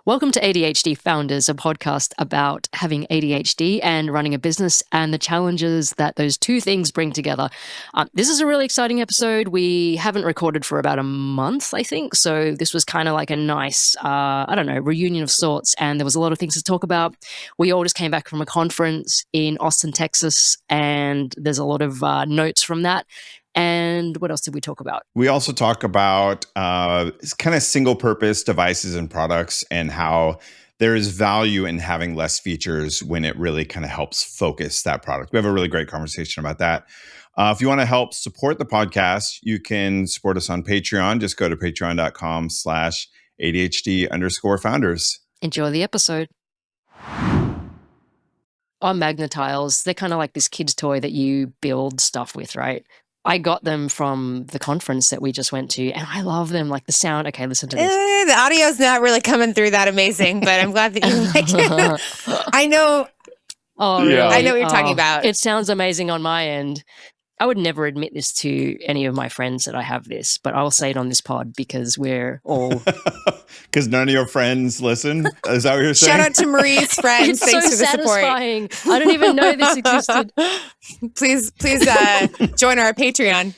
Welcome to ADHD Founders, a podcast about having ADHD and running a business and the challenges that those two things bring together. This is a really exciting episode. We haven't recorded for about a month, I think. So this was kind of like a nice, reunion of sorts. And there was a lot of things to talk about. We all just came back from a conference in Austin, Texas, and there's a lot of notes from that. And what else did we talk about? We also talk about kind of single-purpose devices and products and how there is value in having less features when it really kind of helps focus that product. We have a really great conversation about that. If you want to help support the podcast, you can support us on Patreon. Just go to patreon.com/ADHD_founders. Enjoy the episode. On Magnetiles, they're kind of like this kid's toy that you build stuff with, right? I got them from the conference that we just went to, and I love them. Like the sound. Okay, listen to this. The audio's not really coming through that amazing, but I'm glad that you like it. I know. Oh, really? I know what you're talking about. It sounds amazing on my end. I would never admit this to any of my friends that I have this, but I'll say it on this pod because we're all... Because none of your friends listen? Is that what you're saying? Shout out to Marie's friends. It's Thanks so for the satisfying. I don't even know this existed. Please join our Patreon.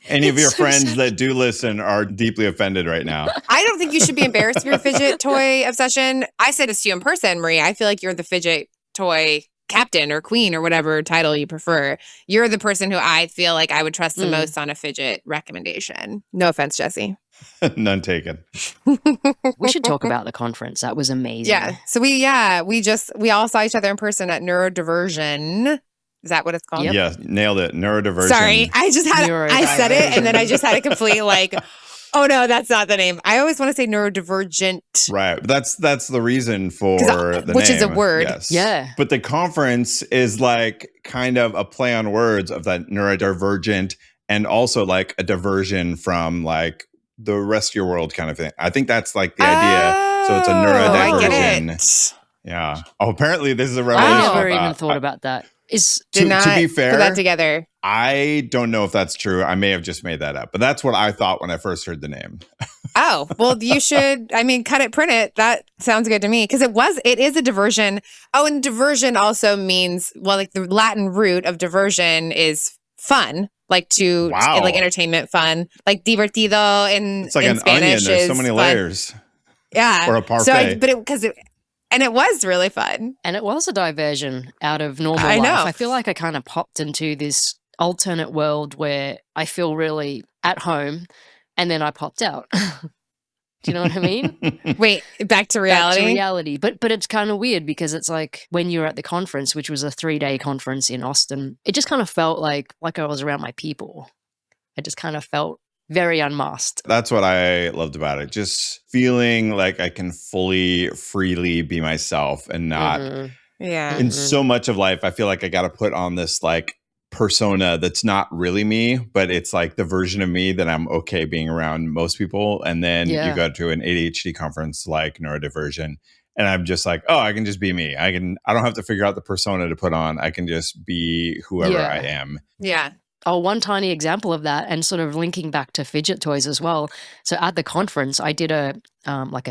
Any of your friends that do listen are deeply offended right now. I don't think you should be embarrassed of your fidget toy obsession. I said this to you in person, Marie. I feel like you're the fidget toy captain or queen or whatever title you prefer. You're the person who I feel like I would trust the most on a fidget recommendation. No offense, Jesse. None taken. We should talk about the conference. That was amazing. Yeah. So we all saw each other in person at Neurodiversion. Is that what it's called? Yep. Yeah, nailed it. Neurodiversion. Sorry, I said it and then I just had a complete oh no, that's not the name. I always want to say neurodivergent. Right. That's the reason for the name. Which is a word. Yes. Yeah. But the conference is like kind of a play on words of that neurodivergent and also like a diversion from like the rest of your world kind of thing. I think that's like the idea. So it's a neurodiversion. I get it. Yeah. Oh, apparently this is a revelation. I never even thought about that. To be fair, put that together. I don't know if that's true. I may have just made that up, but that's what I thought when I first heard the name. Oh, well, you should, cut it, print it. That sounds good to me. Because it is a diversion. Oh, and diversion also means, like the Latin root of diversion is fun, like entertainment fun, like divertido it's like in an Spanish. Onion. There's so many fun. Layers. Yeah. Or a parfait. And it was really fun. And it was a diversion out of normal life. I feel like I kind of popped into this alternate world where I feel really at home, and then I popped out. Do you know what I mean? Wait, back to reality? Back to reality. But it's kind of weird because it's like when you were at the conference, which was a 3-day conference in Austin, it just kind of felt like I was around my people. I just kind of felt very unmasked. That's what I loved about it. Just feeling like I can freely be myself and not. Yeah. In so much of life, I feel like I got to put on this like persona that's not really me, but it's like the version of me that I'm okay being around most people. And then you go to an ADHD conference like Neurodiversion, and I'm just like, oh, I can just be me. I don't have to figure out the persona to put on. I can just be whoever I am. Yeah. Oh, one tiny example of that, and sort of linking back to fidget toys as well. So at the conference, I did a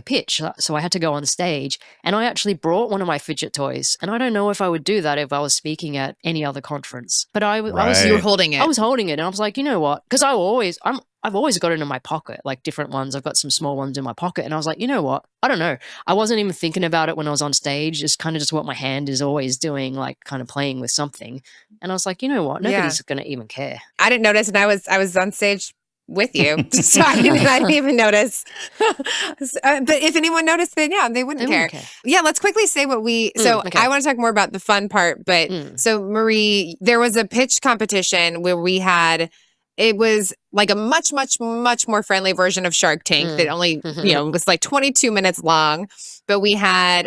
pitch. So I had to go on stage, and I actually brought one of my fidget toys. And I don't know if I would do that if I was speaking at any other conference. But I was. You were holding it. I was holding it, and I was like, you know what? Because I've always got it in my pocket, like different ones. I've got some small ones in my pocket, and I was like, you know what? I don't know. I wasn't even thinking about it when I was on stage. It's kind of just what my hand is always doing, like kind of playing with something. And I was like, you know what? Nobody's going to even care. I didn't notice, and I was on stage with you, so I didn't even notice. But if anyone noticed, then they wouldn't care. Yeah, let's quickly say what we. I want to talk more about the fun part, but so Marie, there was a pitch competition where we had. It was like a much, much, much more friendly version of Shark Tank that only, was like 22 minutes long. But we had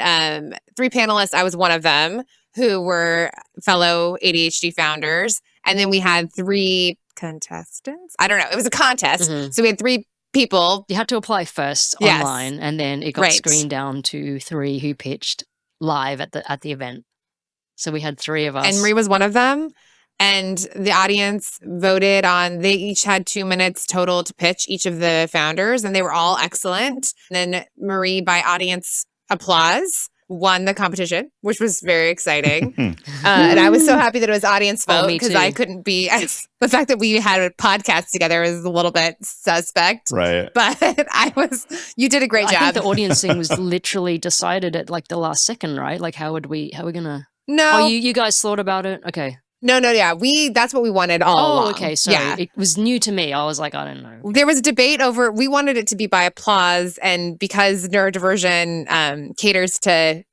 3 panelists. I was one of them who were fellow ADHD founders. And then we had 3 contestants. I don't know. It was a contest. So we had 3 people. You had to apply first online, and then it got screened down to 3 who pitched live at the event. So we had 3 of us. And Marie was one of them. And the audience voted on, they each had 2 minutes total to pitch each of the founders, and they were all excellent. And then Marie, by audience applause, won the competition, which was very exciting. And I was so happy that it was audience vote because I couldn't be, the fact that we had a podcast together was a little bit suspect. Right. But you did a great job. I think the audience thing was literally decided at like the last second, right? Like how are we going to? No. Oh, you guys thought about it? Okay. No, yeah. That's what we wanted all along. Okay. So it was new to me. I was like, I don't know. There was a debate over, we wanted it to be by applause, and because neurodiversion caters to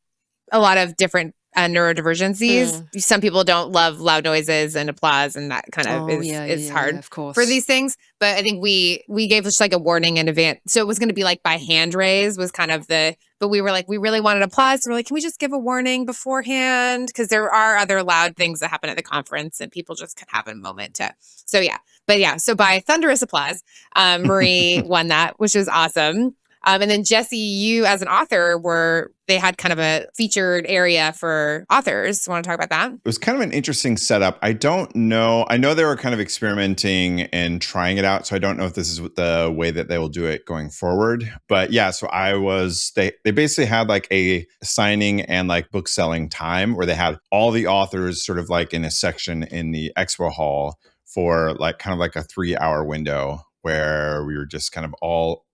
a lot of different neurodivergencies. Some people don't love loud noises and applause, and that kind of is hard of course. for these things. But I think we gave just like a warning in advance. So it was going to be like by hand raise was kind of but we were like, we really wanted applause. So we're like, can we just give a warning beforehand? Because there are other loud things that happen at the conference and people just can have a moment to. So yeah. But yeah, so by thunderous applause, Marie won that, which was awesome. And then Jesse, you as an author they had kind of a featured area for authors. Want to talk about that? It was kind of an interesting setup. I don't know. I know they were kind of experimenting and trying it out. So I don't know if this is the way that they will do it going forward. But yeah, so they basically had like a signing and like book selling time where they had all the authors sort of like in a section in the expo hall for like kind of like a 3-hour window where we were just kind of all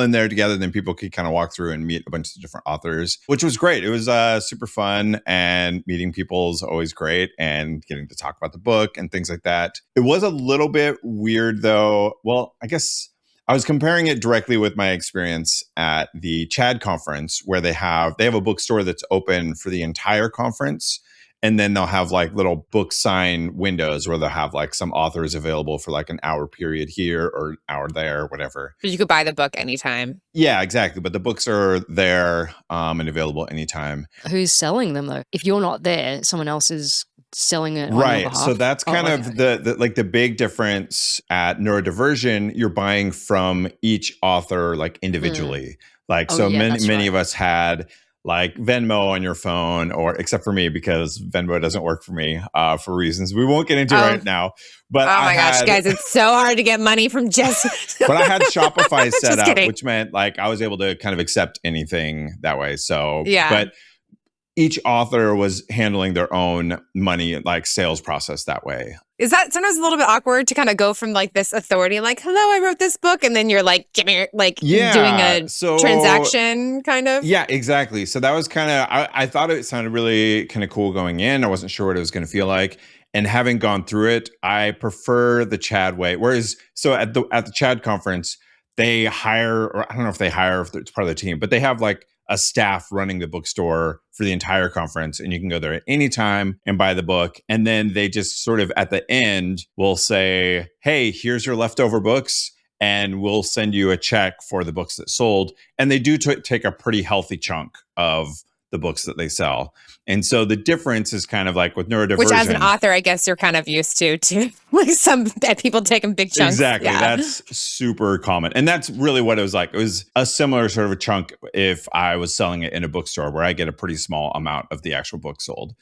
in there together. Then people could kind of walk through and meet a bunch of different authors, which was great. It was super fun, and meeting people is always great, and getting to talk about the book and things like that. It was a little bit weird though. Well, I guess I was comparing it directly with my experience at the CHAD conference, where they have a bookstore that's open for the entire conference. And then they'll have like little book sign windows where they'll have like some authors available for like an hour period here or an hour there, whatever. But you could buy the book anytime. Yeah, exactly. But the books are there and available anytime. Who's selling them though? If you're not there, someone else is selling it on your behalf. So that's kind of the big difference at neurodiversion. You're buying from each author like individually. Many of us had like Venmo on your phone, or except for me, because Venmo doesn't work for me for reasons we won't get into right now. But gosh, guys, it's so hard to get money from Jesse. But I had Shopify set up, which meant like I was able to kind of accept anything that way. So yeah. But each author was handling their own money, like sales process that way. Is that sometimes a little bit awkward to kind of go from like this authority, like, hello, I wrote this book, and then you're like, give me, like doing a transaction kind of? Yeah, exactly. So that was kind of, I thought it sounded really kind of cool going in. I wasn't sure what it was going to feel like. And having gone through it, I prefer the CHAD way. Whereas, so at the CHAD conference, they hire, or I don't know if they hire, if it's part of the team, but they have like a staff running the bookstore for the entire conference, and you can go there at any time and buy the book. And then they just sort of at the end will say, hey, here's your leftover books, and we'll send you a check for the books that sold. And they do take a pretty healthy chunk of the books that they sell. And so the difference is kind of like with neurodiversion. Which as an author, I guess you're kind of used to like some people taking big chunks. Exactly. Yeah. That's super common. And that's really what it was like. It was a similar sort of a chunk if I was selling it in a bookstore, where I get a pretty small amount of the actual book sold.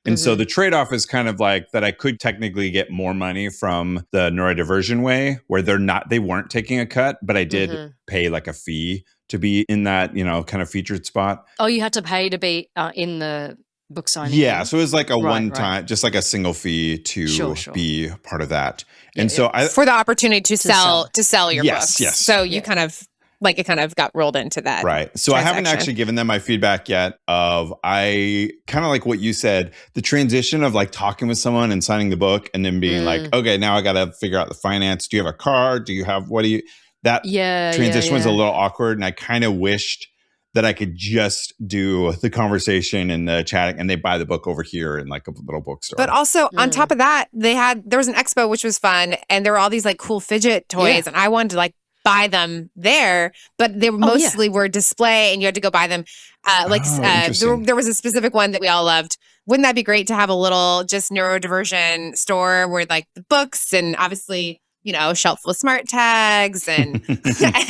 And so the trade-off is kind of like that I could technically get more money from the neurodiversion way, where they weren't taking a cut, but I did pay like a fee to be in that, kind of featured spot. Oh, you had to pay to be in the book signing? Yeah. So it was like a one-time, just like a single fee to be part of that. And for the opportunity to sell your books. Yes. So you kind of like it kind of got rolled into that. Right. So I haven't actually given them my feedback yet I kind of like what you said, the transition of like talking with someone and signing the book and then being like, okay, now I got to figure out the finance. Do you have a card? That transition was a little awkward. And I kind of wished that I could just do the conversation and the chatting, and they buy the book over here in like a little bookstore. But also on top of that, there was an expo, which was fun. And there were all these like cool fidget toys, and I wanted to like buy them there, but they mostly were display, and you had to go buy them. There was a specific one that we all loved. Wouldn't that be great to have a little just neurodiversion store where like the books and obviously, Shelpful smart tags and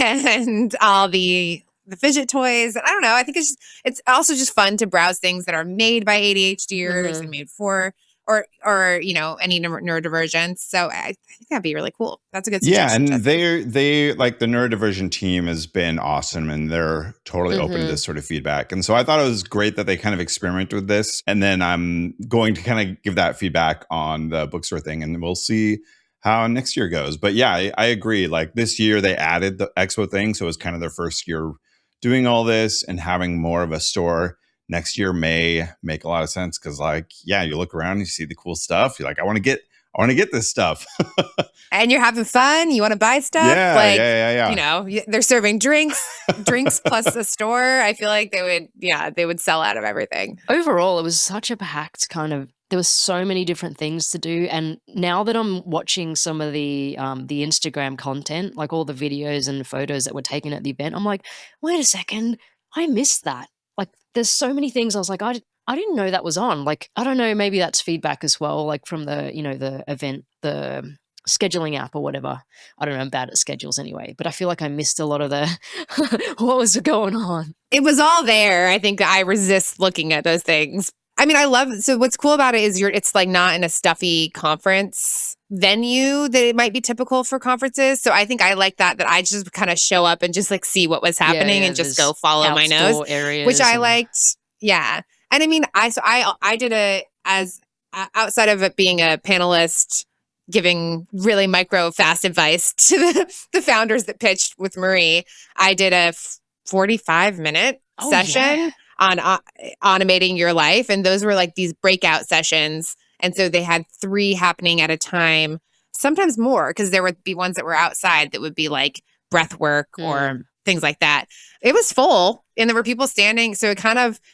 and all the fidget toys. And I don't know. I think it's also just fun to browse things that are made by ADHDers and made for or any neurodivergence. So I think that'd be really cool. That's a good suggestion. Yeah, and they like the neurodivergent team has been awesome, and they're totally open to this sort of feedback. And so I thought it was great that they kind of experimented with this. And then I'm going to kind of give that feedback on the bookstore thing, and we'll see how next year goes. But yeah, I agree. Like this year they added the expo thing, so it was kind of their first year doing all this, and having more of a store next year may make a lot of sense, because you look around and you see the cool stuff. You're like, I want to get this stuff. And you're having fun. You want to buy stuff. Yeah. They're serving drinks plus a store. I feel like they would sell out of everything. Overall, it was such a packed there was so many different things to do. And now that I'm watching some of the Instagram content, like all the videos and photos that were taken at the event, I'm like, wait a second, I missed that. Like there's so many things I was like, I didn't know that was on. Like, I don't know, maybe that's feedback as well, like from the event, the scheduling app or whatever. I don't know, I'm bad at schedules anyway, but I feel like I missed a lot of the what was going on. It was all there. I think I resist looking at those things. I mean, so what's cool about it is it's like not in a stuffy conference venue that it might be typical for conferences. So I think I like that I just kind of show up and just like see what was happening and just go follow my nose, which I liked. Yeah. And I mean, I did outside of it being a panelist, giving really micro fast advice to the founders that pitched with Marie, I did a 45-minute session on automating your life. And those were like these breakout sessions. And so they had 3 happening at a time, sometimes more, because there would be ones that were outside that would be like breath work or things like that. It was full and there were people standing. So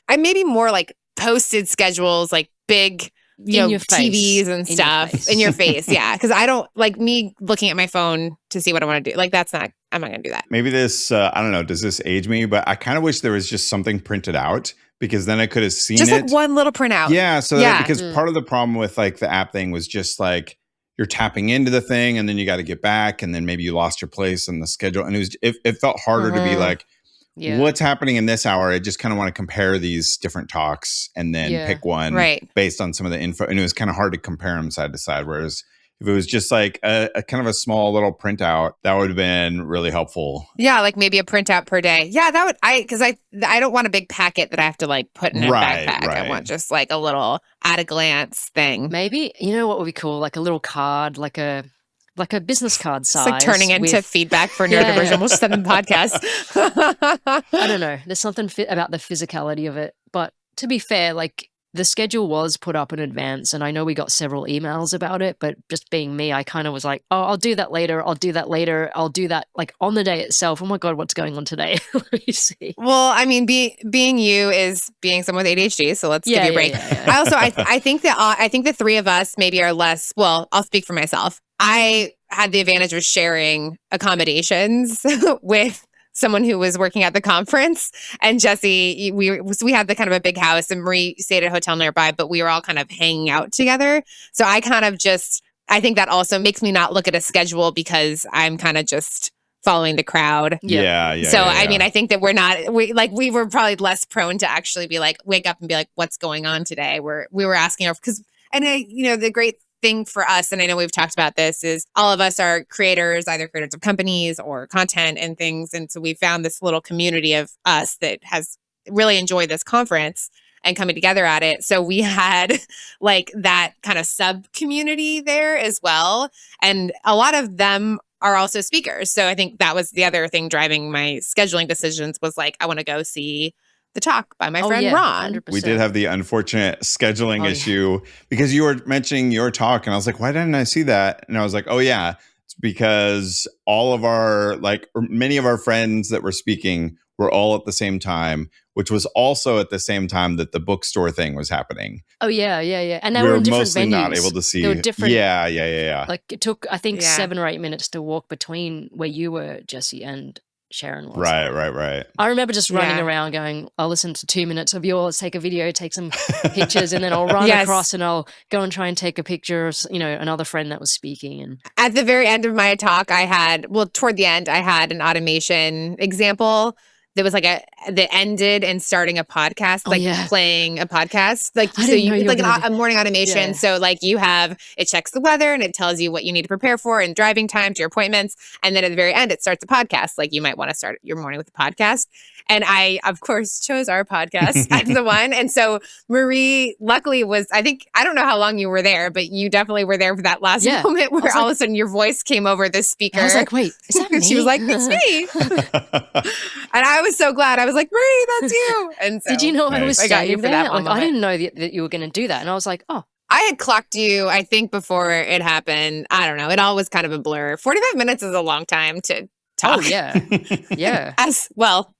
I maybe more like posted schedules, like big, TVs and stuff in your face. Yeah. Because I don't like me looking at my phone to see what I want to do. Like I'm not going to do that. Maybe this, I don't know, does this age me? But I kind of wish there was just something printed out, because then I could have seen just like one little printout. Yeah. So because part of the problem with like the app thing was just like you're tapping into the thing and then you got to get back, and then maybe you lost your place in the schedule. And it felt harder to be like, what's happening in this hour? I just kind of want to compare these different talks and then pick one based on some of the info. And it was kind of hard to compare them side to side. Whereas if it was just like a kind of a small little printout, that would have been really helpful. Yeah, like maybe a printout per day. Yeah, that would because I don't want a big packet that I have to like put in a backpack. Right. I want just like a little at a glance thing. Maybe what would be cool? Like a little card, like a business card size. It's like turning into feedback for neurodivergent. We'll just send them podcasts. I don't know. There's something about the physicality of it. But to be fair, like the schedule was put up in advance, and I know we got several emails about it, but just being me, I kind of was like, oh, I'll do that later. I'll do that like on the day itself. Oh my God, what's going on today? Let me see. Well, I mean, being you is being someone with ADHD, so let's give you a break. I also, I think the 3 of us maybe are less, well, I'll speak for myself. I had the advantage of sharing accommodations with someone who was working at the conference, and Jesse, we had the kind of a big house, and Marie stayed at a hotel nearby, but we were all kind of hanging out together. So I think that also makes me not look at a schedule, because I'm kind of just following the crowd. Yeah. So I mean, I think that we were probably less prone to actually be like, wake up and be like, what's going on today? We were asking the great thing for us, and I know we've talked about this, is all of us are creators, either creators of companies or content and things. And so we found this little community of us that has really enjoyed this conference and coming together at it. So we had like that kind of sub community there as well. And a lot of them are also speakers. So I think that was the other thing driving my scheduling decisions, was like, I want to go see the talk by my friend Ron. 100%. We did have the unfortunate scheduling issue because you were mentioning your talk, and I was like, why didn't I see that? And I was like, oh yeah, it's because all of our many of our friends that were speaking were all at the same time, which was also at the same time that the bookstore thing was happening. Oh yeah. And they were in different mostly venues. Not able to see. They were different. Yeah. Like it took, I think, 7 or 8 minutes to walk between where you were, Jesse, and Sharon was. Right. I remember just running around going, I'll listen to 2 minutes of yours, take a video, take some pictures, and then I'll run across and I'll go and try and take a picture of, another friend that was speaking. And at the very end of my talk, toward the end, I had an automation example there was like that ended in starting a podcast, playing a podcast. Like, so it's like a morning automation. Yeah. So like it checks the weather and it tells you what you need to prepare for and driving time to your appointments. And then at the very end, it starts a podcast. Like you might want to start your morning with a podcast. And I, of course, chose our podcast as the one. And so Marie, luckily I don't know how long you were there, but you definitely were there for that last moment where all of a sudden your voice came over the speaker. I was like, wait, is that me? She was like, it's me. And I was so glad. I was like, Marie, that's you. And so, did you know I was standing there? That like, I didn't know that you were going to do that. And I was like, oh. I had clocked you, I think, before it happened. I don't know. It all was kind of a blur. 45 minutes is a long time to talk. Oh, yeah. Yeah. As well.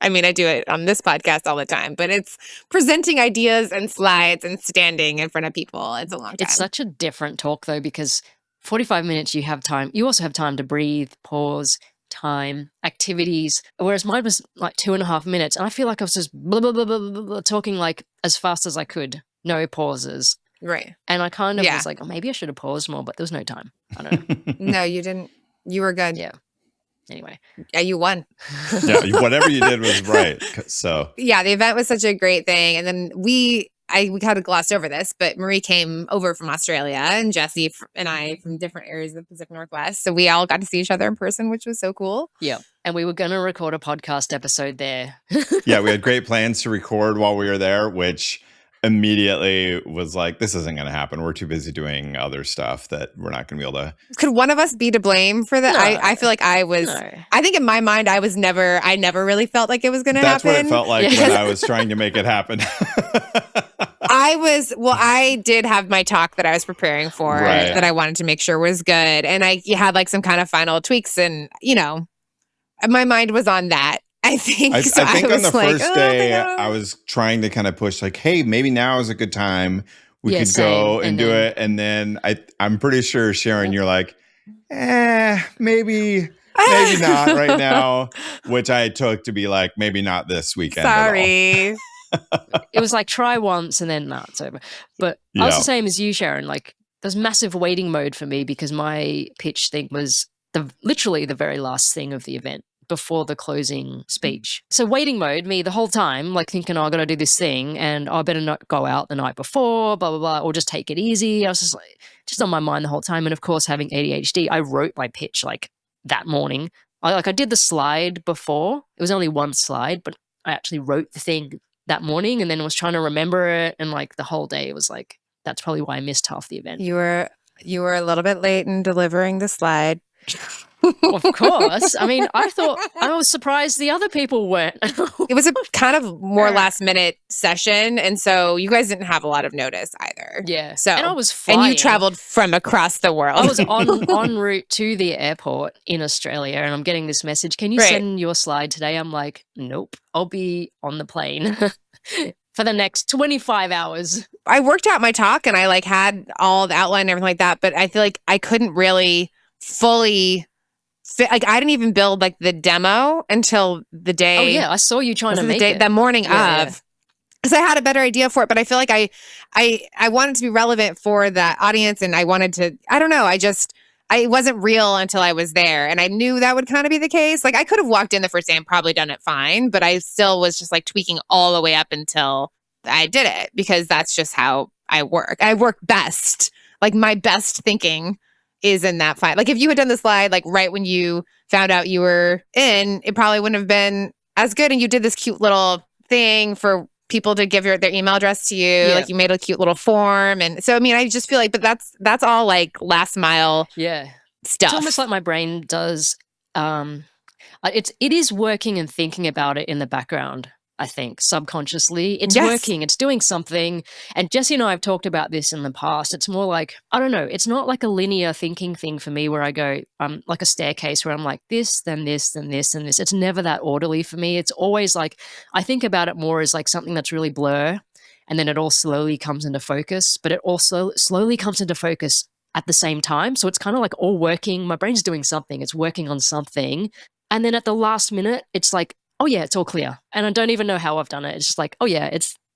I mean, I do it on this podcast all the time, but it's presenting ideas and slides and standing in front of people. It's a long time. It's such a different talk, though, because 45 minutes you have time. You also have time to breathe, pause, time, activities, whereas mine was like 2.5 minutes. And I feel like I was just blah, blah, blah, blah, blah, blah, talking like as fast as I could. No pauses. Right. And I kind of was like, oh, maybe I should have paused more, but there was no time. I don't know. No, you didn't. You were good. Yeah. Anyway. Yeah, you won. Yeah, whatever you did was right. So yeah, the event was such a great thing. And then we kind of glossed over this, but Marie came over from Australia and Jesse and I from different areas of the Pacific Northwest. So we all got to see each other in person, which was so cool. Yeah. And we were going to record a podcast episode there. Yeah, we had great plans to record while we were there, which immediately was like, this isn't going to happen. We're too busy doing other stuff that we're not going to be able to. Could one of us be to blame for that? No. I feel like I was, I think in my mind, I never really felt like it was going to happen. That's what it felt like when I was trying to make it happen. I did have my talk that I was preparing for that I wanted to make sure was good. And I had like some kind of final tweaks and, my mind was on that. I think I think on the first day, I was trying to kind of push like, hey, maybe now is a good time. We could go and do it. And then I'm pretty sure, Sharon, you're like, maybe not right now, which I took to be like, maybe not this weekend. Sorry. It was like try once and then it's over. But I was the same as you, Sharon. Like there's massive waiting mode for me because my pitch thing was literally the very last thing of the event before the closing speech. So waiting mode, me the whole time, like thinking, I got to do this thing and I better not go out the night before, blah, blah, blah, or just take it easy. I was just on my mind the whole time. And of course, having ADHD, I wrote my pitch like that morning. I did the slide before. It was only one slide, but I actually wrote the thing that morning and then was trying to remember it. And like the whole day, it was like, that's probably why I missed half the event. You were a little bit late in delivering the slide. Of course. I mean, I was surprised the other people weren't. It was a kind of more last minute session. And so you guys didn't have a lot of notice either. Yeah. So, and I was flying. And you traveled from across the world. I was en route to the airport in Australia and I'm getting this message. Can you send your slide today? I'm like, nope, I'll be on the plane for the next 25 hours. I worked out my talk and I had all the outline and everything like that. But I feel like I couldn't really fully I didn't even build the demo until the day. Oh yeah, I saw you trying to make it the morning of, because I had a better idea for it. But I feel like I wanted to be relevant for the audience, and I wanted to. I don't know. I wasn't real until I was there, and I knew that would kind of be the case. I could have walked in the first day and probably done it fine, but I still was just tweaking all the way up until I did it because that's just how I work. I work best. My best thinking is in that file. If you had done the slide right when you found out you were in, it probably wouldn't have been as good. And you did this cute little thing for people to give their email address to you. Yeah. You made a cute little form. And so, I mean, I just feel but that's all last mile stuff. It's almost like my brain does. It is working and thinking about it in the background. I think subconsciously it's working, it's doing something. And Jesse and I have talked about this in the past. It's more I don't know, it's not like a linear thinking thing for me where I go, like a staircase where I'm like this, then this, then this, and this. It's never that orderly for me. It's always I think about it more as something that's really blur and then it all slowly comes into focus, but it also slowly comes into focus at the same time. So it's kind of all working. My brain's doing something, it's working on something. And then at the last minute, it's oh yeah, it's all clear. And I don't even know how I've done it. It's just oh yeah,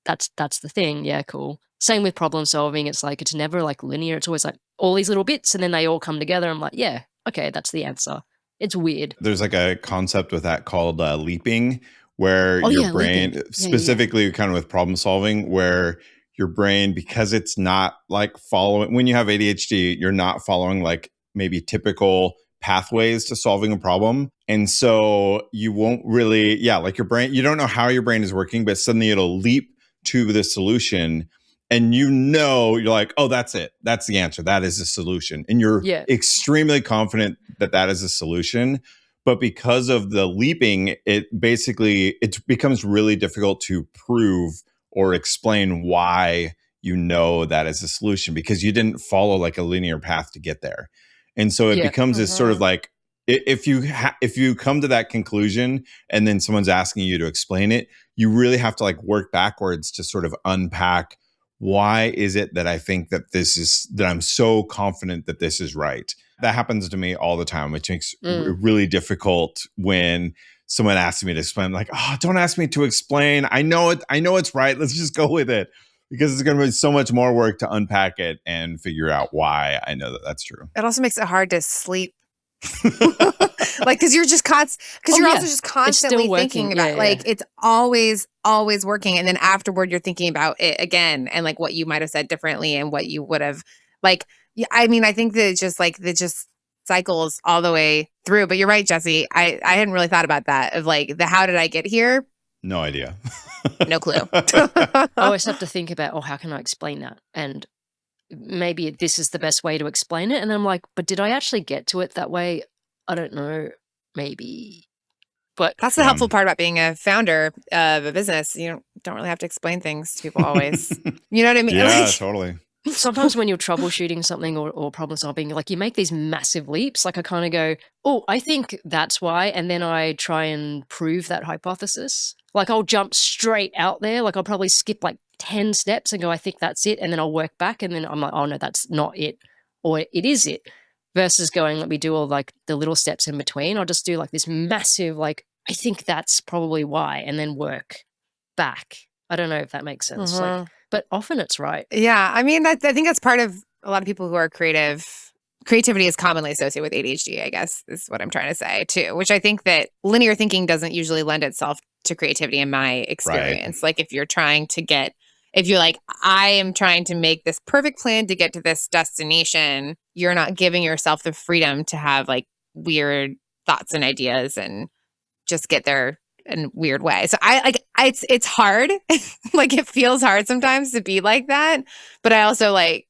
that's the thing. Yeah, cool. Same with problem solving. It's it's never linear. It's always all these little bits and then they all come together. I'm yeah, okay, that's the answer. It's weird. There's a concept with that called leaping, where your brain, leaping. specifically kind of with problem solving, where your brain, because it's not like following, when you have ADHD, you're not following like maybe typical pathways to solving a problem. And so you won't really, like your brain, you don't know how your brain is working, but suddenly it'll leap to the solution. And you're like, oh, that's it. That's the answer. That is the solution. And you're extremely confident that that is a solution. But because of the leaping, it becomes really difficult to prove or explain why that is a solution, because you didn't follow like a linear path to get there. And so it becomes this sort of like, if you come to that conclusion and then someone's asking you to explain it, you really have to like work backwards to sort of unpack, why is it that I think that that I'm so confident that this is right? That happens to me all the time, which makes it really difficult when someone asks me to explain. I'm like, oh, don't ask me to explain. I know it's right. Let's just go with it, because it's going to be so much more work to unpack it and figure out why I know that that's true. It also makes it hard to sleep. Like, because you're just also just constantly thinking about like it's always working, and then afterward you're thinking about it again and like what you might have said differently and what you would have like. I mean, I think that it just cycles all the way through. But you're right, Jesse. I hadn't really thought about that, of like the how did I get here? No idea. No clue. I always have to think about, how can I explain that? And maybe this is the best way to explain it. And then I'm like, but did I actually get to it that way? I don't know. Maybe. But that's the helpful part about being a founder of a business. You don't really have to explain things to people always. You know what I mean? Yeah, totally. Sometimes when you're troubleshooting something or problem solving, like you make these massive leaps. Like I kind of go, oh, I think that's why. And then I try and prove that hypothesis. Like I'll jump straight out there. Like I'll probably skip like 10 steps and go, I think that's it. And then I'll work back and then I'm like, oh no, that's not it. Or it is it. Versus going, let me do all like the little steps in between. I'll just do like this massive, like, I think that's probably why, and then work back. I don't know if that makes sense. Like, but often it's right. Yeah. I mean, I think that's part of a lot of people who are creative. Creativity is commonly associated with ADHD, I guess, is what I'm trying to say too, which I think that linear thinking doesn't usually lend itself to creativity in my experience. Right. Like if you're like, I am trying to make this perfect plan to get to this destination, you're not giving yourself the freedom to have like weird thoughts and ideas and just get there in a weird way. So it's hard. Like it feels hard sometimes to be like that. But I also I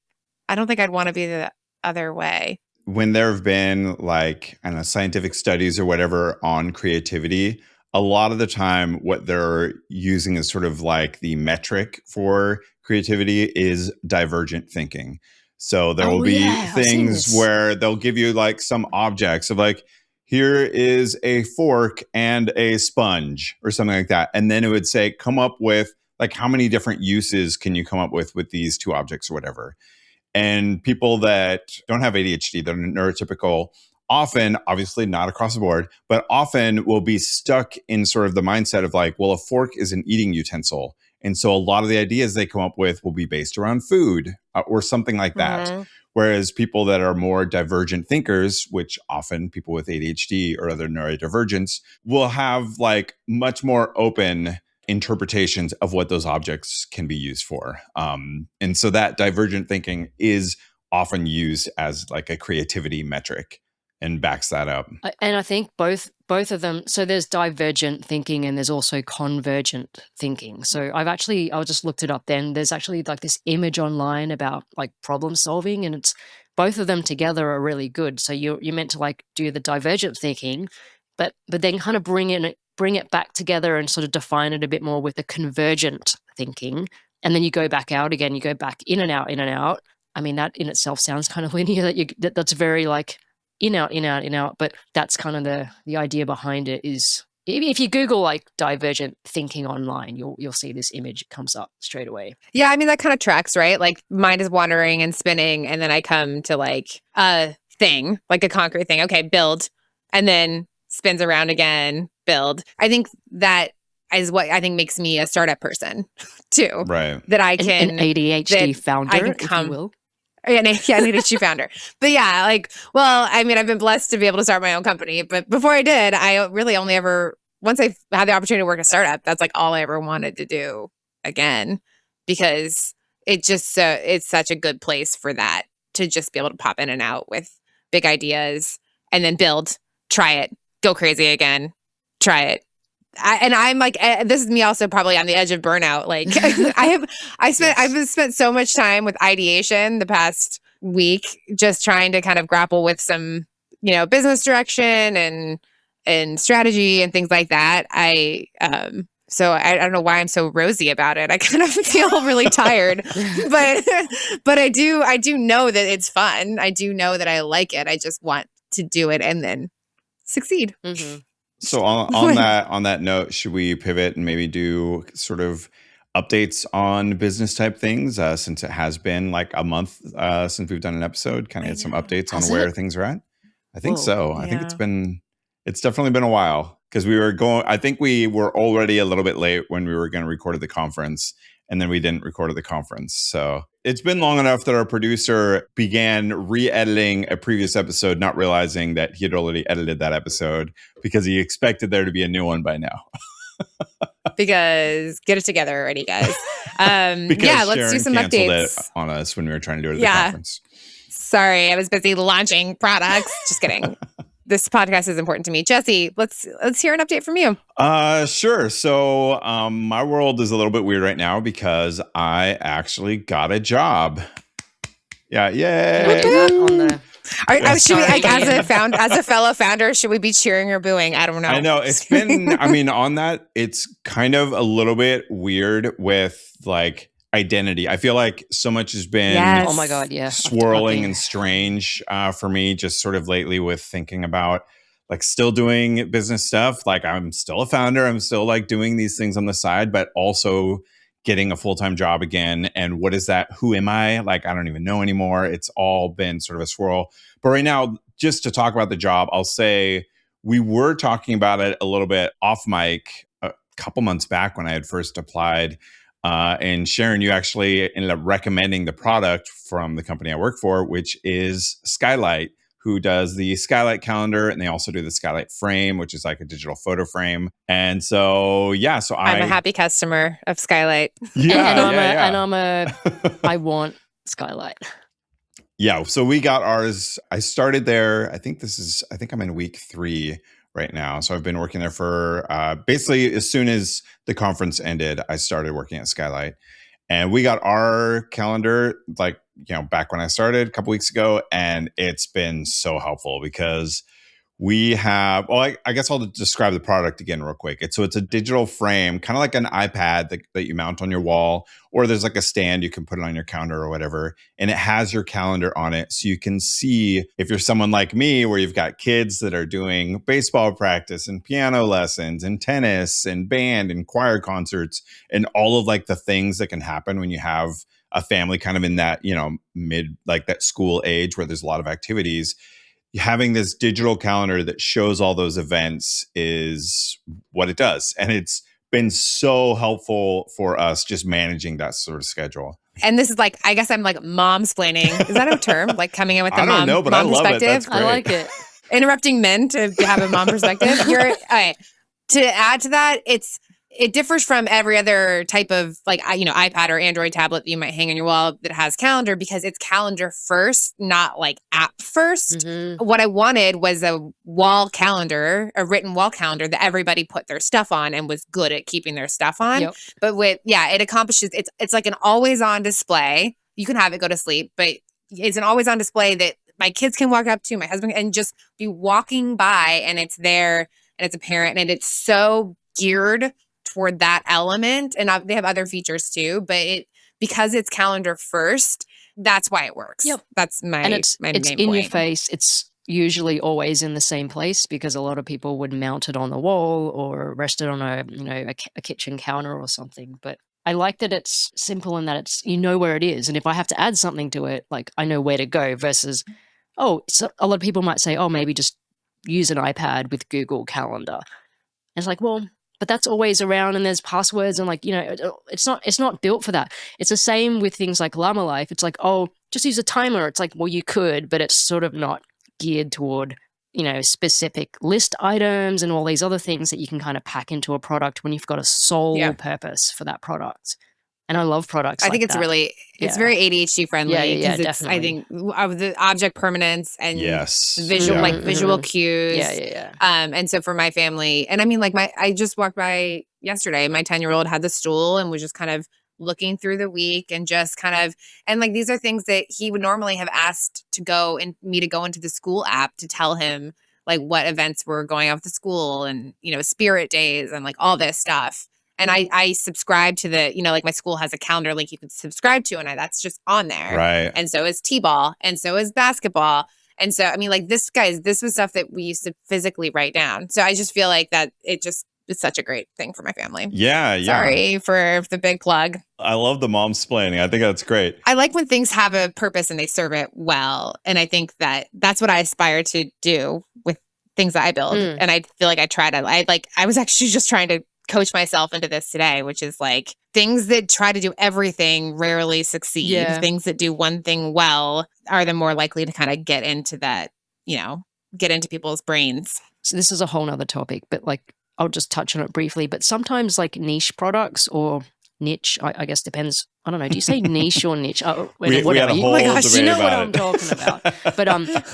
don't think I'd want to be the other way. When there have been like, I don't know, scientific studies or whatever on creativity, a lot of the time what they're using is sort of like the metric for creativity is divergent thinking. So there will be things where they'll give you like some objects of like, here is a fork and a sponge or something like that. And then it would say, come up with like, how many different uses can you come up with these two objects or whatever? And people that don't have ADHD, that are neurotypical, often, obviously not across the board, but often will be stuck in sort of the mindset of like, well, a fork is an eating utensil. And so a lot of the ideas they come up with will be based around food or something like that. Whereas people that are more divergent thinkers, which often people with ADHD or other neurodivergence, will have like much more open interpretations of what those objects can be used for. And so that divergent thinking is often used as like a creativity metric and backs that up. And I think both of them, so there's divergent thinking and there's also convergent thinking. So I just looked it up then. There's actually like this image online about like problem solving, and it's both of them together are really good. So you're meant to like do the divergent thinking, but then kind of bring it back together and sort of define it a bit more with the convergent thinking. And then you go back out again, you go back in and out, in and out. I mean, that in itself sounds kind of linear, that's very like in, out, in, out, in, out. But that's kind of the idea behind it is, if you Google like divergent thinking online, you'll see this image comes up straight away. Yeah, I mean, that kind of tracks, right? Like mind is wandering and spinning, and then I come to like a thing, like a concrete thing. Okay, build. And then spins around again, build. I think that is what I think makes me a startup person too. Right. That I can... An ADHD founder, if you will. Yeah, an ADHD founder. But yeah, I've been blessed to be able to start my own company. But before I did, I really only ever once I had the opportunity to work at a startup, that's like all I ever wanted to do again, because it just, it's such a good place for that, to just be able to pop in and out with big ideas and then build, try it, go crazy again, try it. I'm like, this is me also probably on the edge of burnout. Like I've spent so much time with ideation the past week, just trying to kind of grapple with some, business direction and strategy and things like that. So I don't know why I'm so rosy about it. I kind of feel really tired, but I do know that it's fun. I do know that I like it. I just want to do it and then succeed. Mm-hmm. So on that note, should we pivot and maybe do sort of updates on business type things, since it has been like a month since we've done an episode, kind of get some updates on where things are at? I think so. Yeah. I think it's definitely been a while, because I think we were already a little bit late when we were going to record at the conference, and then we didn't record at the conference. So it's been long enough that our producer began re-editing a previous episode, not realizing that he had already edited that episode, because he expected there to be a new one by now. Because get it together already, guys. Let's do some updates. It on us when we were trying to do it at the conference. Sorry, I was busy launching products. Just kidding. This podcast is important to me. Jesse, let's hear an update from you. Sure. So my world is a little bit weird right now, because I actually got a job. Yeah, yay! Should we, like, as a fellow founder, should we be cheering or booing? I don't know. I know it's been. on that, it's kind of a little bit weird with like identity. I feel like so much has been oh my God, yeah, swirling and strange for me just sort of lately, with thinking about like still doing business stuff. Like I'm still a founder. I'm still like doing these things on the side, but also getting a full-time job again. And what is that? Who am I? Like, I don't even know anymore. It's all been sort of a swirl. But right now, just to talk about the job, I'll say we were talking about it a little bit off mic a couple months back when I had first applied. And Sharon, you actually ended up recommending the product from the company I work for, which is Skylight, who does the Skylight calendar, and they also do the Skylight frame, which is like a digital photo frame. And so, I'm a happy customer of Skylight. I want Skylight. Yeah. So we got ours. I started there. I think I'm in week 3 right now. So I've been working there for basically as soon as the conference ended, I started working at Skylight. And we got our calendar back when I started a couple weeks ago, and it's been so helpful because we have, I guess I'll describe the product again real quick. It's a digital frame, kind of like an iPad that you mount on your wall, or there's like a stand you can put it on your counter or whatever. And it has your calendar on it. So you can see, if you're someone like me, where you've got kids that are doing baseball practice and piano lessons and tennis and band and choir concerts and all of like the things that can happen when you have a family kind of in that, mid, like that school age where there's a lot of activities. Having this digital calendar that shows all those events is what it does. And it's been so helpful for us just managing that sort of schedule. And this is like, I guess I'm like mom-splaining. Is that a term? Like coming in with the I don't know, but I love perspective? It. That's great. I like it. Interrupting men to have a mom perspective. To add to that, it differs from every other type of iPad or Android tablet that you might hang on your wall that has calendar, because it's calendar first, not like app first. Mm-hmm. What I wanted was a wall calendar, a written wall calendar that everybody put their stuff on and was good at keeping their stuff on. Yep. But it accomplishes, it's like an always on display. You can have it go to sleep, but it's an always on display that my kids can walk up to, my husband, and just be walking by, and it's there and it's apparent, and it's so geared toward that element. And they have other features too, but because it's calendar first, that's why it works. Yep. That's my and it's main in point. Your face. It's usually always in the same place, because a lot of people would mount it on the wall or rest it on a kitchen counter or something. But I like that it's simple and that it's, where it is. And if I have to add something to it, like I know where to go, versus, so a lot of people might say, maybe just use an iPad with Google Calendar. And it's like, well, but that's always around, and there's passwords, and it's not built for that. It's the same with things like Llama Life. It's like, just use a timer. It's like, well, you could, but it's sort of not geared toward specific list items and all these other things that you can kind of pack into a product when you've got a sole purpose for that product. And I love products I think it's that. It's very ADHD friendly because it's, I think, of the object permanence and visual cues. And so for my family, and I mean, like I just walked by yesterday, my 10-year-old had the stool and was just kind of looking through the week and just kind of, and like, these are things that he would normally have asked to go into the school app to tell him like what events were going on with the school and, spirit days and like all this stuff. And I subscribe to the, like my school has a calendar link you can subscribe to, and that's just on there. Right. And so is T-ball, and so is basketball. And so, I mean, like this was stuff that we used to physically write down. So I just feel like that it's such a great thing for my family. Yeah. Sorry for the big plug. I love the momsplaining. I think that's great. I like when things have a purpose and they serve it well. And I think that's what I aspire to do with things that I build. And I feel like I was actually just trying to coach myself into this today, which is like things that try to do everything rarely succeed. Yeah. Things that do one thing well are the more likely to kind of get into that, get into people's brains. So this is a whole nother topic, but like I'll just touch on it briefly. But sometimes like niche products or niche, I guess depends. I don't know. Do you say niche or niche? We had a whole debate you know what about I'm talking about. But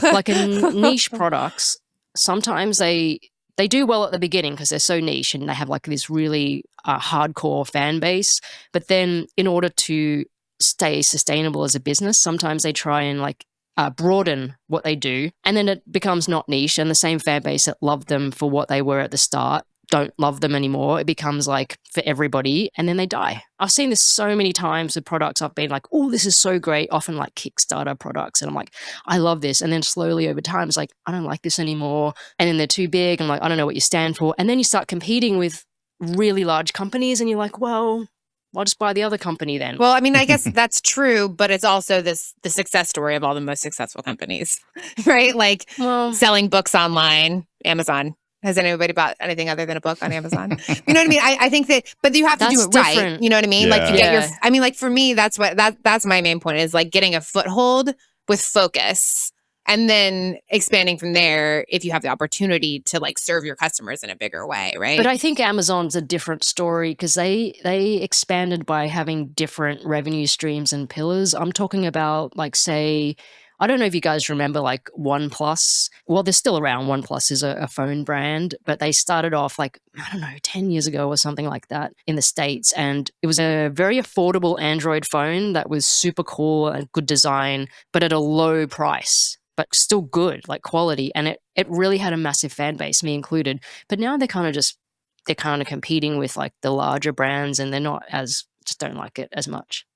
like in niche products, sometimes they do well at the beginning because they're so niche and they have like this really hardcore fan base. But then in order to stay sustainable as a business, sometimes they try and like broaden what they do. And then it becomes not niche, and the same fan base that loved them for what they were at the start don't love them anymore. It becomes like for everybody, and then they die. I've seen this so many times with products. I've been like, oh, this is so great. Often like Kickstarter products. And I'm like, I love this. And then slowly over time, it's like, I don't like this anymore. And then they're too big. I'm like, I don't know what you stand for. And then you start competing with really large companies and you're like, well, I'll just buy the other company then. Well, I mean, I guess that's true, but it's also the success story of all the most successful companies, right? Like selling books online, Amazon. Has anybody bought anything other than a book on Amazon? You know what I mean? I think that, but you have to do it different. Right. You know what I mean? Yeah. Like you get I mean, like for me, that's my main point is like getting a foothold with focus and then expanding from there if you have the opportunity to like serve your customers in a bigger way, right? But I think Amazon's a different story because they expanded by having different revenue streams and pillars. I'm talking about like, say, I don't know if you guys remember like OnePlus. Well, they're still around. OnePlus is a phone brand, but they started off like, I don't know, 10 years ago or something like that in the States. And it was a very affordable Android phone that was super cool and good design, but at a low price, but still good, like quality. And it really had a massive fan base, me included. But now they're kind of competing with like the larger brands and just don't like it as much.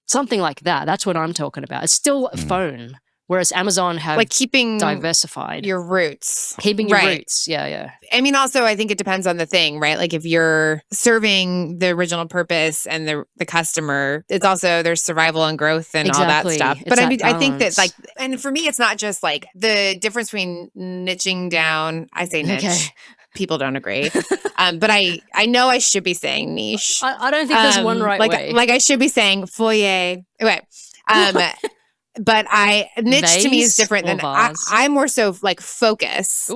Something like that. That's what I'm talking about. It's still a phone. Whereas Amazon have like keeping diversified your roots. Keeping your roots. Yeah. I mean, also, I think it depends on the thing, right? Like if you're serving the original purpose and the customer, it's also there's survival and growth and all that stuff. But I mean, I think that like, and for me, it's not just like the difference between niching down. I say niche. Okay. People don't agree. But I know I should be saying niche. I don't think there's one right way. Like I should be saying foyer. Okay. But niche vase to me is different than I'm more so like focus.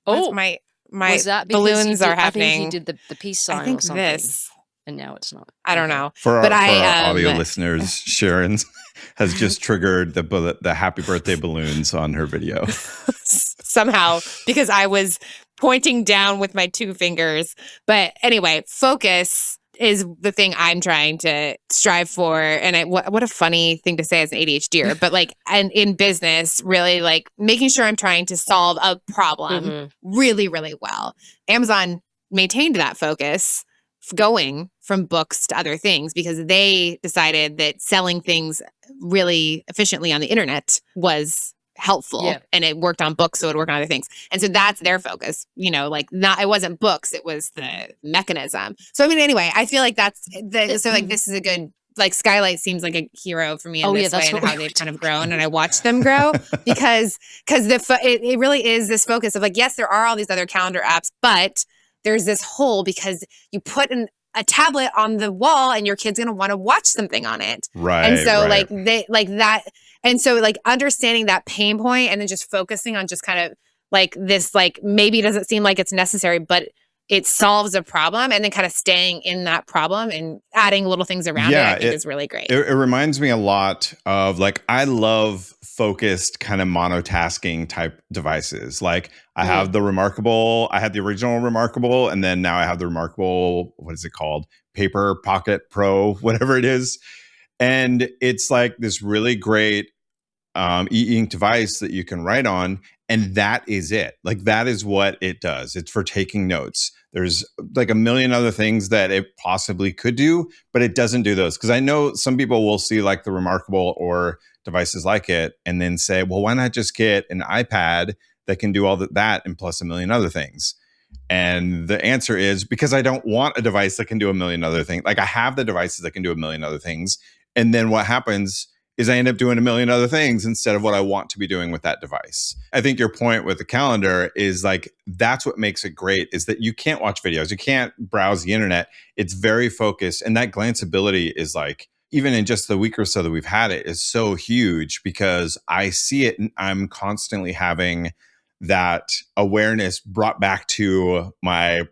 Oh, my balloons are happening. I think you did the peace sign or something. And now it's not. I don't know. For our audio listeners, Sharon has just triggered the happy birthday balloons on her video. Somehow, because I was pointing down with my two fingers. But anyway, focus is the thing I'm trying to strive for. And what a funny thing to say as an ADHDer, but like, and in business, really like making sure I'm trying to solve a problem really, really well. Amazon maintained that focus going from books to other things because they decided that selling things really efficiently on the internet was helpful and it worked on books, so it would work on other things. And so that's their focus, like it wasn't books, it was the mechanism. So I mean, anyway, I feel like that's so like this is a good, like Skylight seems like a hero for me in this way and how they've kind of grown and I watched them grow because it really is this focus of like, yes, there are all these other calendar apps, but there's this hole because you put a tablet on the wall and your kid's going to want to watch something on it. Right. And so like understanding that pain point and then just focusing on just kind of like this, like maybe it doesn't seem like it's necessary, but it solves a problem, and then kind of staying in that problem and adding little things around it, I think is really great. It reminds me a lot of like, I love focused kind of monotasking type devices. Like I have the Remarkable, I had the original Remarkable, and then now I have the Remarkable, what is it called? Paper Pocket Pro, whatever it is. And it's like this really great e-ink device that you can write on. And that is it. Like that is what it does. It's for taking notes. There's like a million other things that it possibly could do, but it doesn't do those. Because I know some people will see like the Remarkable or devices like it and then say, well, why not just get an iPad that can do all that and plus a million other things? And the answer is because I don't want a device that can do a million other things. Like I have the devices that can do a million other things. And then what happens is I end up doing a million other things instead of what I want to be doing with that device. I think your point with the calendar is like, that's what makes it great, is that you can't watch videos. You can't browse the internet. It's very focused. And that glanceability is like, even in just the week or so that we've had it, is so huge because I see it and I'm constantly having that awareness brought back to my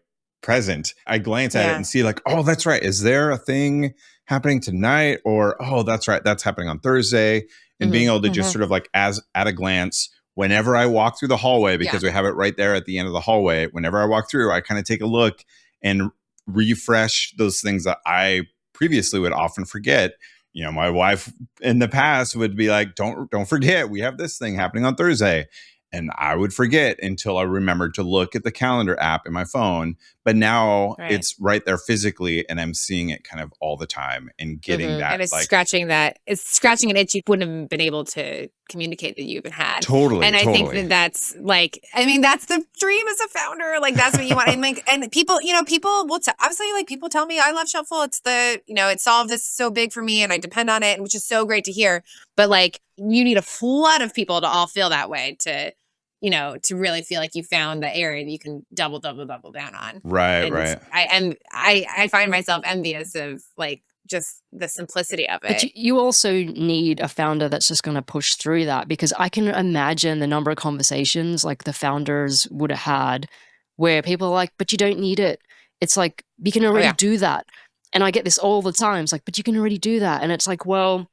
present. I glance at it and see like, oh, that's right. Is there a thing happening tonight? Or, oh, that's right, that's happening on Thursday. And being able to just sort of like as at a glance, whenever I walk through the hallway, because we have it right there at the end of the hallway, whenever I walk through, I kind of take a look and refresh those things that I previously would often forget. You know, my wife in the past would be like, don't forget, we have this thing happening on Thursday. And I would forget until I remembered to look at the calendar app in my phone. But now it's right there physically, and I'm seeing it kind of all the time and getting that. And it's like, scratching an itch you wouldn't have been able to communicate that you even had. Totally. And I think that's like, I mean, that's the dream as a founder. Like that's what you want. And like, and people, you know, people will obviously like people tell me I love Shelpful. It's the, you know, it solved this so big for me and I depend on it, which is so great to hear. But like, you need a flood of people to all feel that way to, you know, to really feel like you found the area that you can double down on. Right, and right. I find myself envious of like just the simplicity of it. But you also need a founder that's just going to push through that, because I can imagine the number of conversations like the founders would have had where people are like, but you don't need it. It's like, you can already do that. And I get this all the time. It's like, but you can already do that. And it's like, well,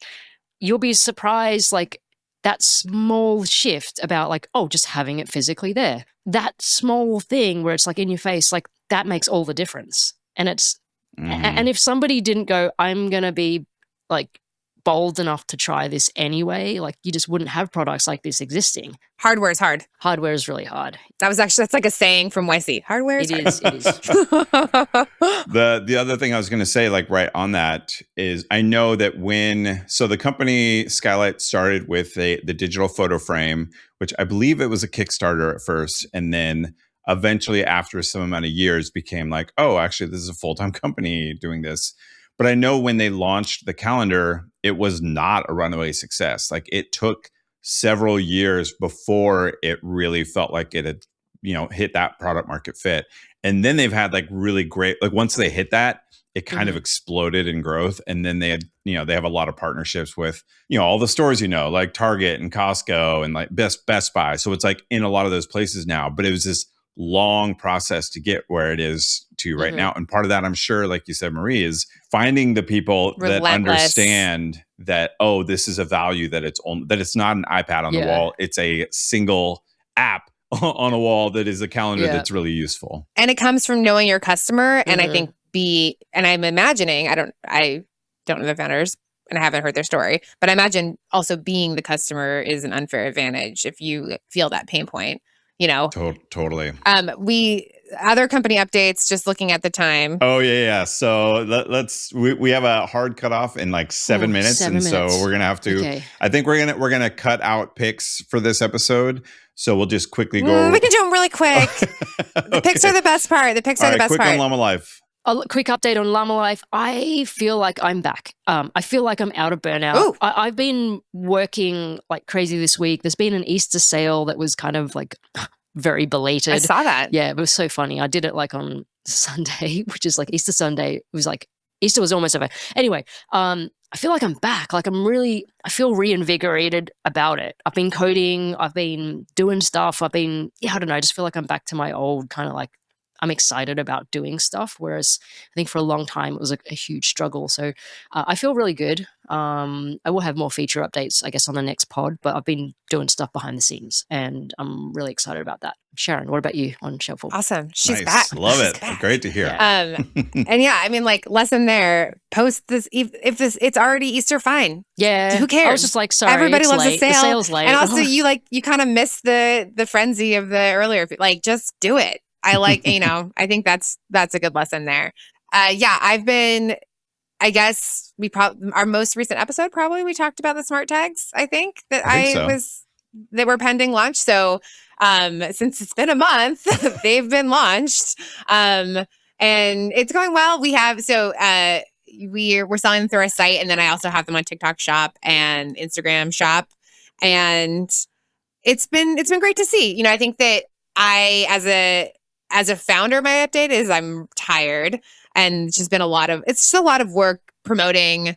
you'll be surprised, like, that small shift about like, oh, just having it physically there. That small thing where it's like in your face, like that makes all the difference. And it's, and if somebody didn't go, I'm going to be like bold enough to try this anyway, like you just wouldn't have products like this existing. Hardware is hard. Hardware is really hard. That's like a saying from YC. Hardware is hard. It is. The other thing I was going to say, like right on that, is I know that so the company Skylight started with the digital photo frame, which I believe it was a Kickstarter at first, and then eventually after some amount of years became like, oh, actually this is a full-time company doing this. But I know when they launched the calendar, it was not a runaway success. Like it took several years before it really felt like it had, you know, hit that product market fit. And then they've had like really great, like once they hit that, it kind of exploded in growth. And then they had, you know, they have a lot of partnerships with, you know, all the stores, you know, like Target and Costco and like Best Buy. So it's like in a lot of those places now, but it was this long process to get where it is to right now. And part of that, I'm sure, like you said, Marie, is finding the people that understand that, oh, this is a value that it's not an iPad on the wall. It's a single app on a wall that is a calendar that's really useful. And it comes from knowing your customer. And I think and I'm imagining, I don't know the founders and I haven't heard their story, but I imagine also being the customer is an unfair advantage if you feel that pain point. You know, totally. Other company updates, just looking at the time. Oh yeah. So we have a hard cutoff in like 7 minutes. So we're going to have to, I think we're going to cut out picks for this episode. So we'll just quickly go. We can do them really quick. The picks are the best part. Quick on Llama Life. A quick update on Llama Life. I feel like I'm back. I feel like I'm out of burnout. I've been working like crazy this week. There's been an Easter sale that was kind of like very belated. I saw that. Yeah, it was so funny. I did it like on Sunday, which is like Easter Sunday. It was like Easter was almost over. Anyway, I feel like I'm back. Like I feel reinvigorated about it. I've been coding. I've been doing stuff. I don't know. I just feel like I'm back to my old kind of like, I'm excited about doing stuff. Whereas I think for a long time it was a huge struggle. So I feel really good. I will have more feature updates, I guess, on the next pod, but I've been doing stuff behind the scenes and I'm really excited about that. Sharon, what about you on Shelpful? Awesome. She's nice. back. Love She's it. back. Great to hear. Yeah. And yeah, I mean, like, lesson there, post this, if it's already Easter, fine. Yeah. Who cares? I was just like, sorry, everybody loves late. the sale. The sale's late. And also you kind of miss the frenzy of the earlier, like, just do it. I like, I think that's a good lesson there. Yeah, I've been, I guess our most recent episode, probably we talked about the smart tags. I think that were pending launch. So, since it's been a month, they've been launched. And it's going well. We're selling them through our site. And then I also have them on TikTok Shop and Instagram Shop. And it's been great to see. I think that as a founder, my update is I'm tired, and it's just a lot of work promoting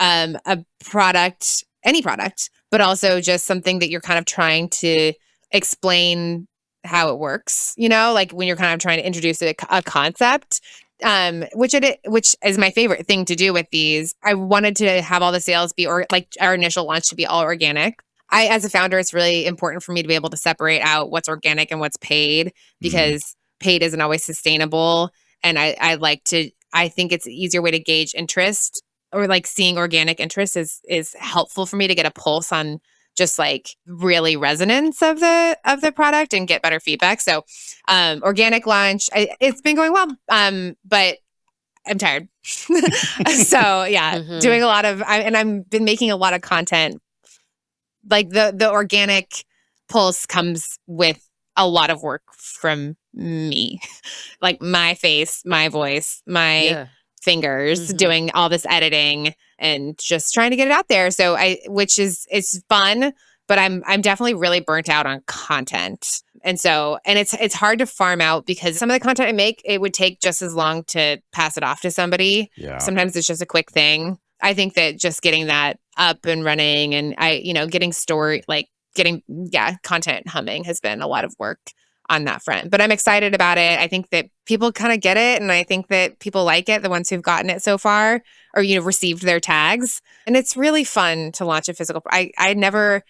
a product, any product, but also just something that you're kind of trying to explain how it works, like when you're kind of trying to introduce a concept, which is my favorite thing to do with these. I wanted to have all the sales be like our initial launch to be all organic. As a founder, it's really important for me to be able to separate out what's organic and what's paid, because paid isn't always sustainable. And I think it's an easier way to gauge interest, or like seeing organic interest is helpful for me to get a pulse on just like really resonance of the product and get better feedback. So organic launch, it's been going well, but I'm tired. So yeah, doing a lot of, and I've been making a lot of content. Like the organic pulse comes with a lot of work from me, like my face, my voice, my fingers, doing all this editing and just trying to get it out there. So it's fun, but I'm definitely really burnt out on content. And it's hard to farm out, because some of the content I make, it would take just as long to pass it off to somebody. Yeah. Sometimes it's just a quick thing. I think that just getting that up and running and getting content humming has been a lot of work on that front. But I'm excited about it. I think that people kind of get it, and I think that people like it, the ones who've gotten it so far, or received their tags. And it's really fun to launch a physical. I'd never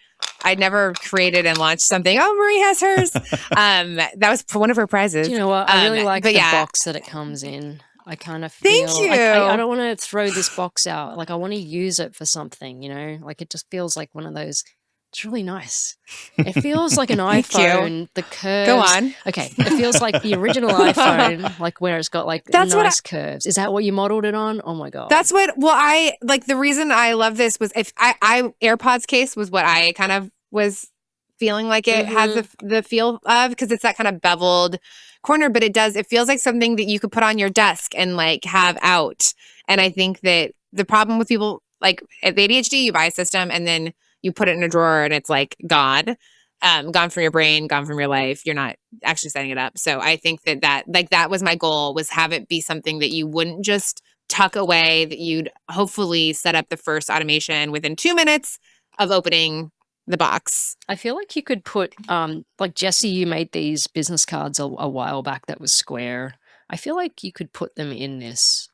created and launched something. Oh, Marie has hers. That was one of her prizes. Do you know what? I really like the box that it comes in. I kind of feel Thank you. I don't want to throw this box out. Like, I want to use it for something, like it just feels like one of those. It's really nice. It feels like an iPhone. The curves. Go on. Okay. It feels like the original iPhone, like where it's got like nice curves. Is that what you modeled it on? Oh my God. That's what, I like, the reason I love this was if AirPods case was what I kind of was feeling like it has the feel of, because it's that kind of beveled corner, but it feels like something that you could put on your desk and like have out. And I think that the problem with people, like at ADHD, you buy a system and then you put it in a drawer and it's like gone from your brain, gone from your life. You're not actually setting it up. So I think that was my goal, was have it be something that you wouldn't just tuck away, that you'd hopefully set up the first automation within 2 minutes of opening the box. I feel like you could put, like Jesse, you made these business cards a while back that was square. I feel like you could put them in this.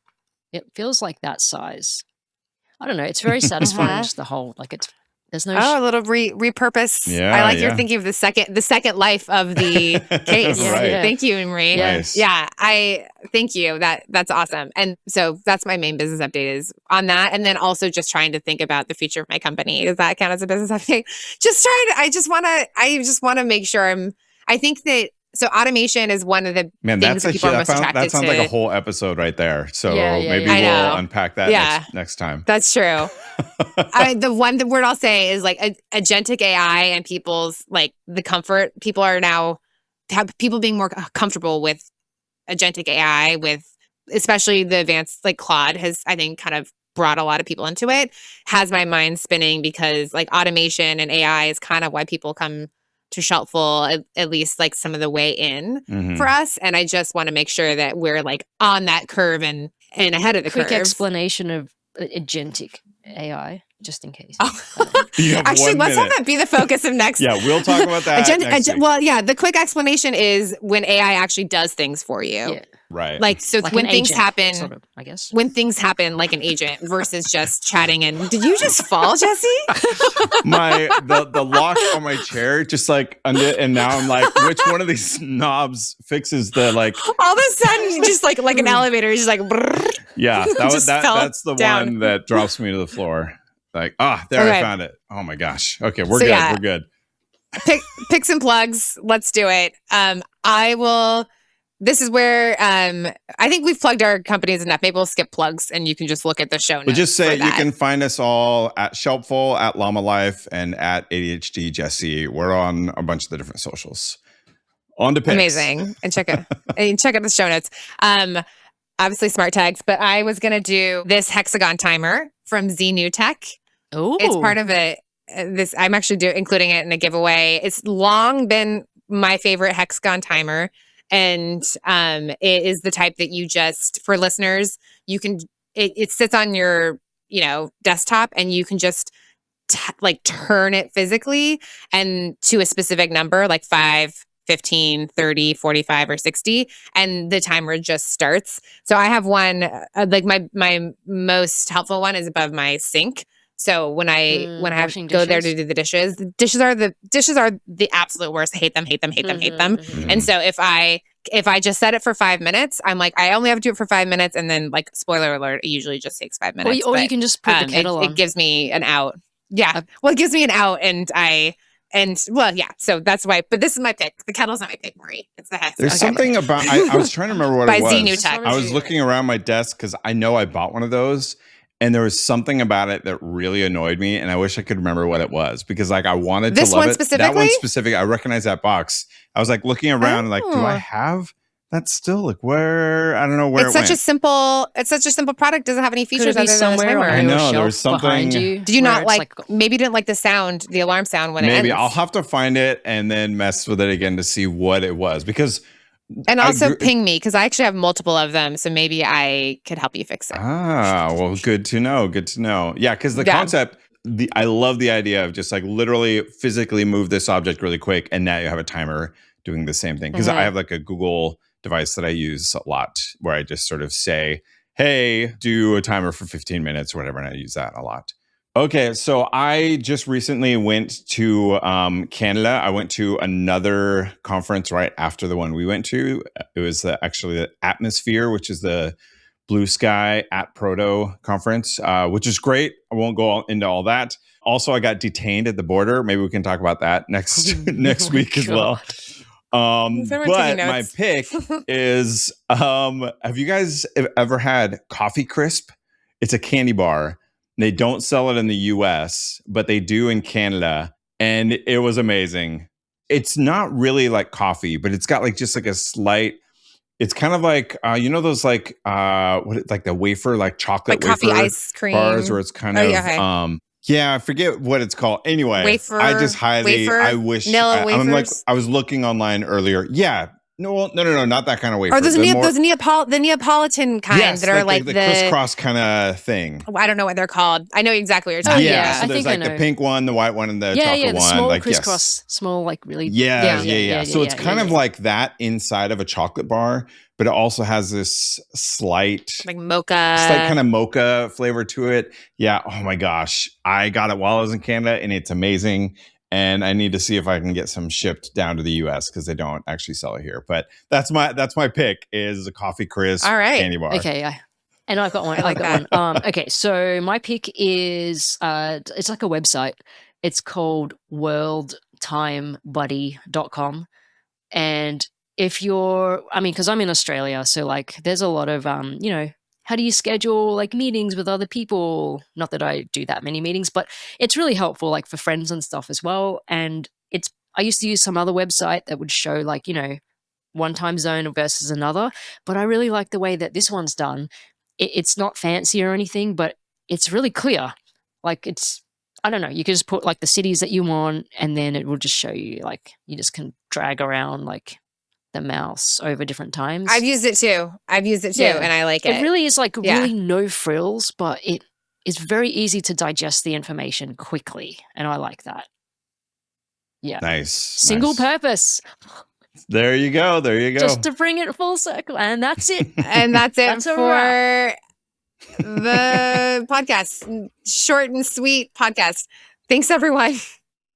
It feels like that size. I don't know. It's very satisfying just the whole, like there's no... a little repurpose. Yeah, I like you're thinking of the second life of the case. Right. Thank you, Marie. Nice. Yeah, I thank you. That's awesome. And so that's my main business update is on that. And then also just trying to think about the future of my company. Does that count as a business update? I just want to make sure I think that, so automation is one of the things that people are most attracted to. That sounds like a whole episode right there. So maybe we'll unpack that next time. That's true. The word I'll say is like agentic AI and people's like the comfort. People are now people being more comfortable with agentic AI, with especially the advanced like Claude has, I think, kind of brought a lot of people into it, has my mind spinning, because like automation and AI is kind of why people come to Shelpful, at least like some of the way in for us. And I just want to make sure that we're like on that curve and and ahead of the quick curve. explanation of agentic AI, just in case. Actually, let's have that be the focus of next. Yeah, we'll talk about that next week. Well, yeah, the quick explanation is when AI actually does things for you. Yeah. Right. Like, so like when things agent, happen, sort of, I guess. when things happen like an agent versus just chatting and did you just fall, Jesse? The lock on my chair just like and now I'm like, which one of these knobs fixes the like all of a sudden just like an elevator is just like brrr, yeah, that's the down. one that drops me to the floor. Like, there I found it. Oh my gosh. Okay, we're good. We're good. Pick some plugs. Let's do it. This is where I think we've plugged our companies enough. Maybe we'll skip plugs and you can just look at the show notes. We'll just say you can find us all at Shelpful, at Llama Life, and at ADHD Jesse. We're on a bunch of the different socials. On to picks. Amazing. And check out the show notes. Obviously smart tags, but I was gonna do this hexagon timer from Z New Tech. Oh, it's part of it. I'm actually including it in a giveaway. It's long been my favorite hexagon timer. And it is the type that you just, for listeners, you can, it sits on your, desktop and you can just turn it physically and to a specific number, like 5, 15, 30, 45, or 60. And the timer just starts. So I have one, like my most helpful one is above my sink. So when I have to go there to do the dishes are the absolute worst. I hate them. Mm-hmm. And so if I just set it for 5 minutes, I'm like, I only have to do it for 5 minutes. And then like, spoiler alert, it usually just takes 5 minutes. Or you can just put the kettle on. It gives me an out. Yeah. Well, it gives me an out so that's why, but this is my pick. The kettle's not my pick, Marie. It's the hex. There's something about, I was trying to remember what it was. By Z New Tech. I was looking around my desk because I know I bought one of those. And there was something about it that really annoyed me, and I wish I could remember what it was because, like, I wanted to love it. That one specific, I recognize that box. I was like looking around, and like, do I have that still? Like, where? I don't know where. It's such a simple product. Doesn't have any features other than the timer. I know there was something. Did you not maybe you didn't like the sound, the alarm sound when it ends? Maybe I'll have to find it and then mess with it again to see what it was because. And also ping me because I actually have multiple of them. So maybe I could help you fix it. Well, good to know. Good to know. Yeah, because the concept, I love the idea of just like literally physically move this object really quick. And now you have a timer doing the same thing. Because I have like a Google device that I use a lot where I just sort of say, hey, do a timer for 15 minutes or whatever. And I use that a lot. Okay, so I just recently went to Canada. I went to another conference right after the one we went to. It was actually the Atmosphere, which is the Blue Sky at Proto conference, which is great. I won't go into all that. Also, I got detained at the border. Maybe we can talk about that next week as well. But my pick is, have you guys ever had Coffee Crisp? It's a candy bar. They don't sell it in the US, but they do in Canada. And it was amazing. It's not really like coffee, but it's got like just like a slight, it's kind of like, those like, like the wafer, like chocolate like wafer coffee ice cream bars where it's kind of, I forget what it's called. Anyway, I just highly, I wish, I was looking online earlier. Yeah. No, not that kind of wafer. Or those the Neapolitan kind that are like the crisscross kind of thing. I don't know what they're called. I know exactly what you're talking about. So there's like the pink one, the white one, and the chocolate one. Small like crisscross, small like really. Yeah. So it's kind of like that inside of a chocolate bar, but it also has this slight kind of mocha flavor to it. Yeah. Oh my gosh, I got it while I was in Canada, and it's amazing. And I need to see if I can get some shipped down to the US because they don't actually sell it here. But that's my pick is a Coffee Crisp candy bar. Okay, and I've got one. I've got one. Okay, so my pick is it's like a website. It's called worldtimebuddy.com. And if you're, because I'm in Australia, so like there's a lot of how do you schedule like meetings with other people? Not that I do that many meetings, but it's really helpful like for friends and stuff as well. And I used to use some other website that would show like, one time zone versus another. But I really like the way that this one's done. It's not fancy or anything, but it's really clear. Like I don't know, you can just put like the cities that you want and then it will just show you like, you just can drag around like the mouse over different times. I've used it too. And I like it. It really is like really no frills, but it is very easy to digest the information quickly. And I like that. Yeah. Nice. Single purpose. There you go. Just to bring it full circle. And that's it. And that's it for the podcast. Short and sweet podcast. Thanks, everyone.